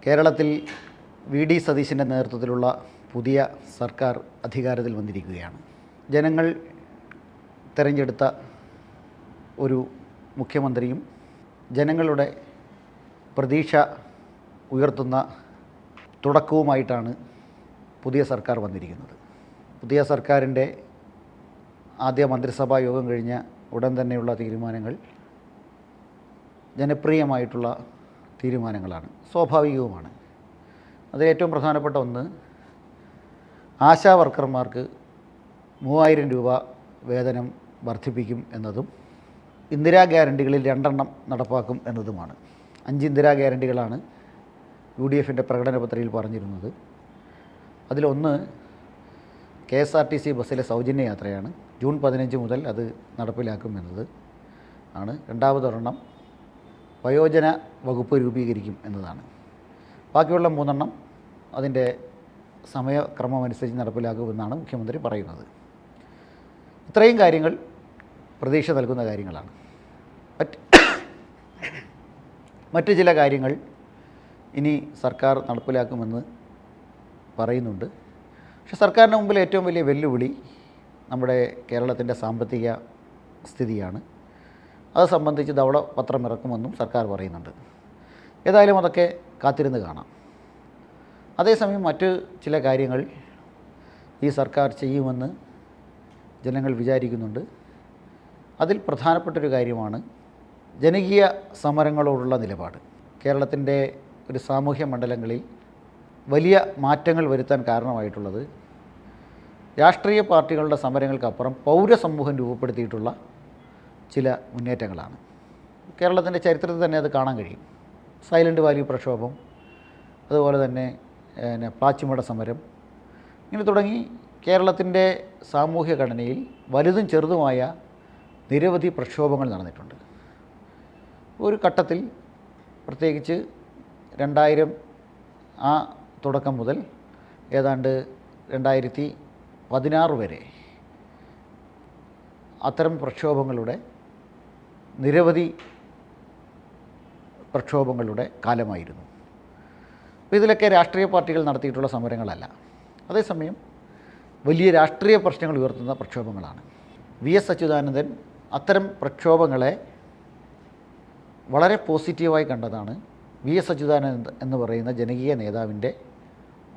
കേരളത്തിൽ വി.ഡി. സതീശൻ്റെ നേതൃത്വത്തിലുള്ള പുതിയ സർക്കാർ അധികാരത്തിൽ വന്നിരിക്കുകയാണ്. ജനങ്ങൾ തെരഞ്ഞെടുത്ത ഒരു മുഖ്യമന്ത്രിയും ജനങ്ങളുടെ പ്രതീക്ഷ ഉയർത്തുന്ന തുടക്കവുമായിട്ടാണ് പുതിയ സർക്കാർ വന്നിരിക്കുന്നത്. പുതിയ സർക്കാരിൻ്റെ ആദ്യ മന്ത്രിസഭാ യോഗം കഴിഞ്ഞ ഉടൻ തന്നെയുള്ള തീരുമാനങ്ങൾ ജനപ്രിയമായിട്ടുള്ള തീരുമാനങ്ങളാണ്, സ്വാഭാവികവുമാണ്. അതിൽ ഏറ്റവും പ്രധാനപ്പെട്ട ഒന്ന്, ആശാ വർക്കർമാർക്ക് 3000 രൂപ വേതനം വർദ്ധിപ്പിക്കും എന്നതും ഇന്ദിരാ ഗ്യാരണ്ടികളിൽ 2 നടപ്പാക്കും എന്നതുമാണ്. 5 ഇന്ദിരാ ഗ്യാരണ്ടികളാണ് UDFൻ്റെ പ്രകടന പത്രികയിൽ പറഞ്ഞിരുന്നത്. അതിലൊന്ന് KSRTC ബസ്സിലെ സൗജന്യ യാത്രയാണ്. ജൂൺ 15 മുതൽ അത് നടപ്പിലാക്കുമെന്നത് ആണ്. രണ്ടാമതൊരെണ്ണം വയോജന വകുപ്പ് രൂപീകരിക്കും എന്നതാണ്. ബാക്കിയുള്ള 3 അതിൻ്റെ സമയക്രമമനുസരിച്ച് നടപ്പിലാക്കുമെന്നാണ് മുഖ്യമന്ത്രി പറയുന്നത്. ഇത്രയും കാര്യങ്ങൾ പ്രതീക്ഷ നൽകുന്ന കാര്യങ്ങളാണ്. മറ്റ് ചില കാര്യങ്ങൾ ഇനി സർക്കാർ നടപ്പിലാക്കുമെന്ന് പറയുന്നുണ്ട്. പക്ഷെ സർക്കാരിന് മുമ്പിൽ ഏറ്റവും വലിയ വെല്ലുവിളി നമ്മുടെ കേരളത്തിൻ്റെ സാമ്പത്തിക സ്ഥിതിയാണ്. അത് സംബന്ധിച്ച് ധവളപത്രം ഇറക്കുമെന്നും സർക്കാർ പറയുന്നുണ്ട്. ഏതായാലും അതൊക്കെ കാത്തിരുന്ന് കാണാം. അതേസമയം മറ്റ് ചില കാര്യങ്ങൾ ഈ സർക്കാർ ചെയ്യുമെന്ന് ജനങ്ങൾ വിചാരിക്കുന്നുണ്ട്. അതിൽ പ്രധാനപ്പെട്ടൊരു കാര്യമാണ് ജനകീയ സമരങ്ങളോടുള്ള നിലപാട്. കേരളത്തിൻ്റെ ഒരു സാമൂഹ്യ മണ്ഡലങ്ങളിൽ വലിയ മാറ്റങ്ങൾ വരുത്താൻ കാരണമായിട്ടുള്ളത് രാഷ്ട്രീയ പാർട്ടികളുടെ സമരങ്ങൾക്കപ്പുറം പൗരസമൂഹം രൂപപ്പെടുത്തിയിട്ടുള്ള ചില മുന്നേറ്റങ്ങളാണ്. കേരളത്തിൻ്റെ ചരിത്രത്തിൽ തന്നെ അത് കാണാൻ കഴിയും. സൈലൻറ്റ് വാലി പ്രക്ഷോഭം, അതുപോലെ തന്നെ പ്ലാച്ചിമട സമരം, ഇങ്ങനെ തുടങ്ങി കേരളത്തിൻ്റെ സാമൂഹ്യ ഘടനയിൽ വലുതും ചെറുതുമായ നിരവധി പ്രക്ഷോഭങ്ങൾ നടന്നിട്ടുണ്ട്. ഒരു ഘട്ടത്തിൽ പ്രത്യേകിച്ച് 2000 ആ തുടക്കം മുതൽ ഏതാണ്ട് 2016 വരെ അത്തരം പ്രക്ഷോഭങ്ങളുടെ നിരവധി പ്രക്ഷോഭങ്ങളുടെ കാലമായിരുന്നു. അപ്പോൾ ഇതിലൊക്കെ രാഷ്ട്രീയ പാർട്ടികൾ നടത്തിയിട്ടുള്ള സമരങ്ങളല്ല. അതേസമയം വലിയ രാഷ്ട്രീയ പ്രശ്നങ്ങൾ ഉയർത്തുന്ന പ്രക്ഷോഭങ്ങളാണ്. VS അച്യുതാനന്ദൻ അത്തരം പ്രക്ഷോഭങ്ങളെ വളരെ പോസിറ്റീവായി കണ്ടതാണ് VS അച്യുതാനന്ദൻ എന്ന് പറയുന്ന ജനകീയ നേതാവിൻ്റെ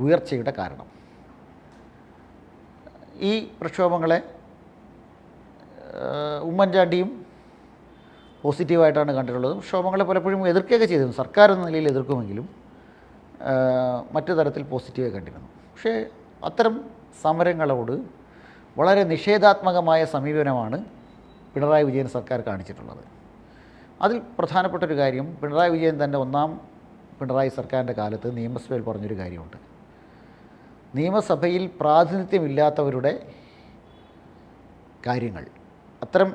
ഉയർച്ചയുടെ കാരണം. ഈ പ്രക്ഷോഭങ്ങളെ ഉമ്മൻചാണ്ടിയും പോസിറ്റീവായിട്ടാണ് കണ്ടിട്ടുള്ളത്. പ്രക്ഷോഭങ്ങളെ പലപ്പോഴും എതിർക്കുകയൊക്കെ ചെയ്തിരുന്നു. സർക്കാർ എന്ന നിലയിൽ എതിർക്കുമെങ്കിലും മറ്റു തരത്തിൽ പോസിറ്റീവായി കണ്ടിരുന്നു. പക്ഷേ അത്തരം സമരങ്ങളോട് വളരെ നിഷേധാത്മകമായ സമീപനമാണ് പിണറായി വിജയൻ സർക്കാർ കാണിച്ചിട്ടുള്ളത്. അതിൽ പ്രധാനപ്പെട്ടൊരു കാര്യം, പിണറായി വിജയൻ തന്നെ 1ാം പിണറായി സർക്കാരിൻ്റെ കാലത്ത് നിയമസഭയിൽ പറഞ്ഞൊരു കാര്യമുണ്ട്. നിയമസഭയിൽ പ്രാതിനിധ്യമില്ലാത്തവരുടെ കാര്യങ്ങൾ, അത്തരം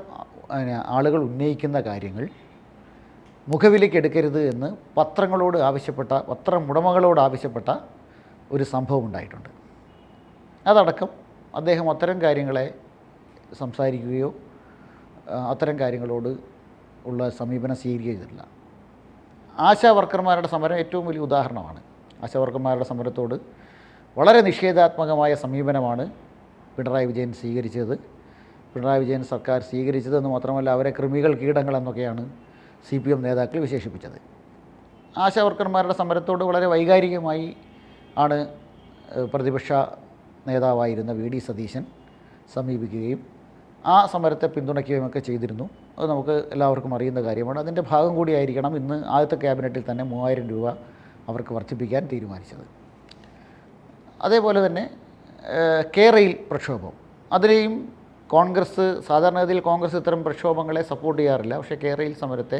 ആളുകൾ ഉന്നയിക്കുന്ന കാര്യങ്ങൾ മുഖവിലേക്ക് എടുക്കരുത് എന്ന് പത്രമുടമകളോട് ആവശ്യപ്പെട്ട ഒരു സംഭവം ഉണ്ടായിട്ടുണ്ട്. അതടക്കം അദ്ദേഹം അത്തരം കാര്യങ്ങളെ സംസാരിക്കുകയോ അത്തരം കാര്യങ്ങളോട് ഉള്ള സമീപനം സ്വീകരിക്കുകയില്ല. ആശാ വർക്കർമാരുടെ സമരം ഏറ്റവും വലിയ ഉദാഹരണമാണ്. ആശാ വർക്കർമാരുടെ സമരത്തോട് വളരെ നിഷേധാത്മകമായ സമീപനമാണ് പിണറായി വിജയൻ സ്വീകരിച്ചത്. പിണറായി വിജയൻ സർക്കാർ സ്വീകരിച്ചതെന്ന് മാത്രമല്ല, അവരെ കൃമികൾ, കീടങ്ങളെന്നൊക്കെയാണ് CPM നേതാക്കൾ വിശേഷിപ്പിച്ചത്. ആശാ വർക്കർമാരുടെ സമരത്തോട് വളരെ വൈകാരികമായി ആണ് പ്രതിപക്ഷ നേതാവായിരുന്ന V.D. സതീശൻ സമീപിക്കുകയും ആ സമരത്തെ പിന്തുണയ്ക്കുകയുമൊക്കെ ചെയ്തിരുന്നു. അത് നമുക്ക് എല്ലാവർക്കും അറിയുന്ന കാര്യമാണ്. അതിൻ്റെ ഭാഗം കൂടിയായിരിക്കണം ഇന്ന് ആദ്യത്തെ ക്യാബിനറ്റിൽ തന്നെ 3000 രൂപ അവർക്ക് വർദ്ധിപ്പിക്കാൻ തീരുമാനിച്ചത്. അതേപോലെ തന്നെ കേരയിൽ പ്രക്ഷോഭം, അതിലെയും കോൺഗ്രസ്, സാധാരണഗതിയിൽ കോൺഗ്രസ് ഇത്തരം പ്രക്ഷോഭങ്ങളെ സപ്പോർട്ട് ചെയ്യാറില്ല. പക്ഷേ കേരയിൽ സമരത്തെ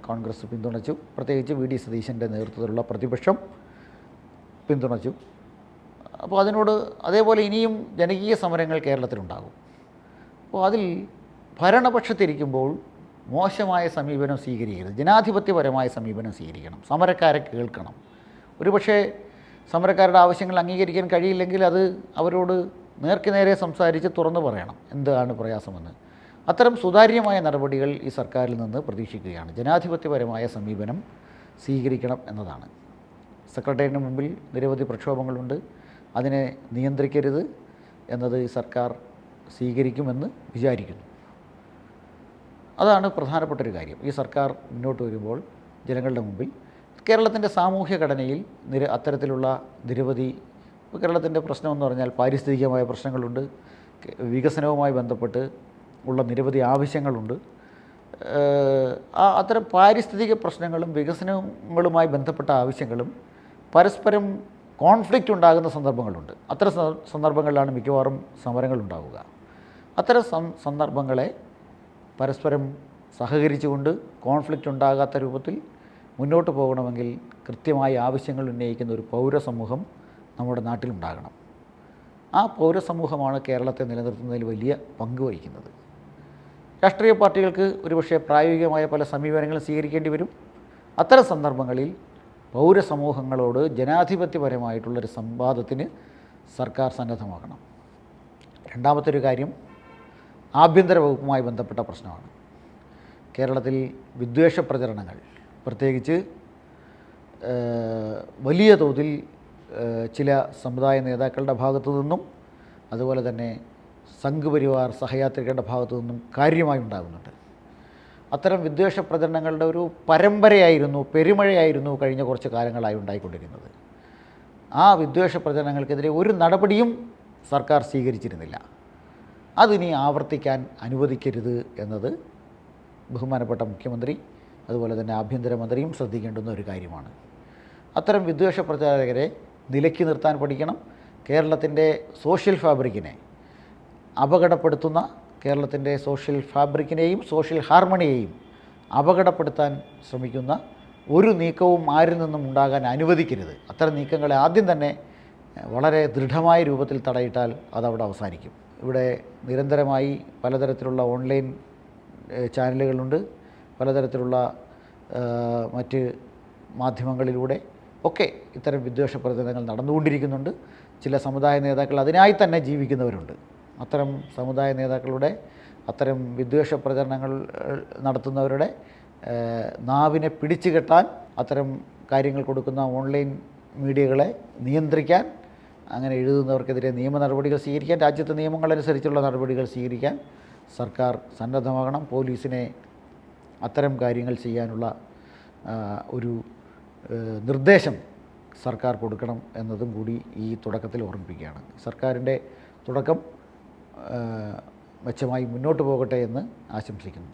കോൺഗ്രസ് പിന്തുണച്ചു. പ്രത്യേകിച്ച് V.D. സതീശൻ്റെ നേതൃത്വത്തിലുള്ള പ്രതിപക്ഷം പിന്തുണച്ചു. അപ്പോൾ അതിനോട് അതേപോലെ ഇനിയും ജനകീയ സമരങ്ങൾ കേരളത്തിലുണ്ടാകും. അപ്പോൾ അതിൽ ഭരണപക്ഷത്തിരിക്കുമ്പോൾ മോശമായ സമീപനം സ്വീകരിക്കരുത്, ജനാധിപത്യപരമായ സമീപനം സ്വീകരിക്കണം, സമരക്കാരെ കേൾക്കണം. ഒരുപക്ഷേ സമരക്കാരുടെ ആവശ്യങ്ങൾ അംഗീകരിക്കാൻ കഴിയില്ലെങ്കിൽ അത് അവരോട് നേർക്കുനേരെ സംസാരിച്ച് തുറന്നു പറയണം എന്താണ് പ്രയാസമെന്ന്. അത്തരം സുതാര്യമായ നടപടികൾ ഈ സർക്കാരിൽ നിന്ന് പ്രതീക്ഷിക്കുകയാണ്. ജനാധിപത്യപരമായ സമീപനം സ്വീകരിക്കണം എന്നതാണ്. സെക്രട്ടേറിയറ്റിന് മുമ്പിൽ നിരവധി പ്രക്ഷോഭങ്ങളുണ്ട്. അതിനെ നിയന്ത്രിക്കരുത് എന്നത് ഈ സർക്കാർ സ്വീകരിക്കുമെന്ന് വിചാരിക്കുന്നു. അതാണ് പ്രധാനപ്പെട്ടൊരു കാര്യം. ഈ സർക്കാർ മുന്നോട്ട് വരുമ്പോൾ ജനങ്ങളുടെ മുമ്പിൽ കേരളത്തിൻ്റെ സാമൂഹ്യ ഘടനയിൽ അത്തരത്തിലുള്ള നിരവധി, കേരളത്തിൻ്റെ പ്രശ്നമെന്ന് പറഞ്ഞാൽ പാരിസ്ഥിതികമായ പ്രശ്നങ്ങളുണ്ട്, വികസനവുമായി ബന്ധപ്പെട്ട് ഉള്ള നിരവധി ആവശ്യങ്ങളുണ്ട്. അത്തരം പാരിസ്ഥിതിക പ്രശ്നങ്ങളും വികസനങ്ങളുമായി ബന്ധപ്പെട്ട ആവശ്യങ്ങളും പരസ്പരം കോൺഫ്ലിക്റ്റ് ഉണ്ടാകുന്ന സന്ദർഭങ്ങളുണ്ട്. അത്തരം സന്ദർഭങ്ങളിലാണ് മിക്കവാറും സമരങ്ങളുണ്ടാവുക. അത്തരം സന്ദർഭങ്ങളെ പരസ്പരം സഹകരിച്ചുകൊണ്ട് കോൺഫ്ലിക്റ്റ് ഉണ്ടാകാത്ത രൂപത്തിൽ മുന്നോട്ട് പോകണമെങ്കിൽ കൃത്യമായി ആവശ്യങ്ങൾ ഉന്നയിക്കുന്ന ഒരു പൗരസമൂഹം നമ്മുടെ നാട്ടിലുണ്ടാകണം. ആ പൗരസമൂഹമാണ് കേരളത്തെ നിലനിർത്തുന്നതിൽ വലിയ പങ്ക് വഹിക്കുന്നത്. രാഷ്ട്രീയ പാർട്ടികൾക്ക് ഒരുപക്ഷെ പ്രായോഗികമായ പല സമീപനങ്ങളും സ്വീകരിക്കേണ്ടി വരും. അത്തരം സന്ദർഭങ്ങളിൽ പൗരസമൂഹങ്ങളോട് ജനാധിപത്യപരമായിട്ടുള്ളൊരു സംവാദത്തിന് സർക്കാർ സന്നദ്ധമാകണം. രണ്ടാമത്തെ ഒരു കാര്യം ആഭ്യന്തര വകുപ്പുമായി ബന്ധപ്പെട്ട പ്രശ്നമാണ്. കേരളത്തിൽ വിദ്വേഷ പ്രചരണങ്ങൾ, പ്രത്യേകിച്ച് വലിയ തോതിൽ ചില സമുദായ നേതാക്കളുടെ ഭാഗത്തു നിന്നും അതുപോലെ തന്നെ സംഘ് പരിവാർ സഹയാത്രികരുടെ ഭാഗത്തു നിന്നും കാര്യമായി ഉണ്ടാകുന്നുണ്ട്. അത്തരം വിദ്വേഷ പ്രചരണങ്ങളുടെ ഒരു പരമ്പരയായിരുന്നു, പെരുമഴയായിരുന്നു കഴിഞ്ഞ കുറച്ച് കാലങ്ങളായി ഉണ്ടായിക്കൊണ്ടിരുന്നത്. ആ വിദ്വേഷ പ്രചരണങ്ങൾക്കെതിരെ ഒരു നടപടിയും സർക്കാർ സ്വീകരിച്ചിരുന്നില്ല. അതിനി ആവർത്തിക്കാൻ അനുവദിക്കരുത് എന്നത് ബഹുമാനപ്പെട്ട മുഖ്യമന്ത്രി അതുപോലെ തന്നെ ആഭ്യന്തരമന്ത്രിയും ശ്രദ്ധിക്കേണ്ടുന്ന ഒരു കാര്യമാണ്. അത്തരം വിദ്വേഷ പ്രചാരകരെ നിലയ്ക്ക് നിർത്താൻ പഠിക്കണം. കേരളത്തിൻ്റെ സോഷ്യൽ ഫാബ്രിക്കിനെ അപകടപ്പെടുത്തുന്ന, കേരളത്തിൻ്റെ സോഷ്യൽ ഫാബ്രിക്കിനെയും സോഷ്യൽ ഹാർമണിയെയും അപകടപ്പെടുത്താൻ ശ്രമിക്കുന്ന ഒരു നീക്കവും ആരിൽ നിന്നും ഉണ്ടാകാൻ അനുവദിക്കരുത്. അത്തരം നീക്കങ്ങളെ ആദ്യം തന്നെ വളരെ ദൃഢമായ രൂപത്തിൽ തടയിട്ടാൽ അതവിടെ അവസാനിക്കും. ഇവിടെ നിരന്തരമായി പലതരത്തിലുള്ള ഓൺലൈൻ ചാനലുകളുണ്ട്, പലതരത്തിലുള്ള മറ്റ് മാധ്യമങ്ങളിലൂടെ ഒക്കെ ഇത്തരം വിദ്വേഷ പ്രചരണങ്ങൾ നടന്നുകൊണ്ടിരിക്കുന്നുണ്ട്. ചില സമുദായ നേതാക്കൾ അതിനായി തന്നെ ജീവിക്കുന്നവരുണ്ട്. അത്തരം സമുദായ നേതാക്കളുടെ അത്തരം വിദ്വേഷ പ്രചരണങ്ങൾ നടത്തുന്നവരുടെ നാവിനെ പിടിച്ചു കെട്ടാൻ, അത്തരം കാര്യങ്ങൾ കൊടുക്കുന്ന ഓൺലൈൻ മീഡിയകളെ നിയന്ത്രിക്കാൻ, അങ്ങനെ എഴുതുന്നവർക്കെതിരെ നിയമ നടപടികൾ സ്വീകരിക്കാൻ, രാജ്യത്തെ നിയമങ്ങളനുസരിച്ചുള്ള നടപടികൾ സ്വീകരിക്കാൻ സർക്കാർ സന്നദ്ധമാകണം. പോലീസിനെ അത്തരം കാര്യങ്ങൾ ചെയ്യാനുള്ള ഒരു നിർദ്ദേശം സർക്കാർ കൊടുക്കണം എന്നതും കൂടി ഈ തുടക്കത്തിൽ ഓർമ്മിപ്പിക്കുകയാണ്. സർക്കാരിൻ്റെ തുടക്കം മെച്ചമായി മുന്നോട്ട് പോകട്ടെ എന്ന് ആശംസിക്കുന്നു.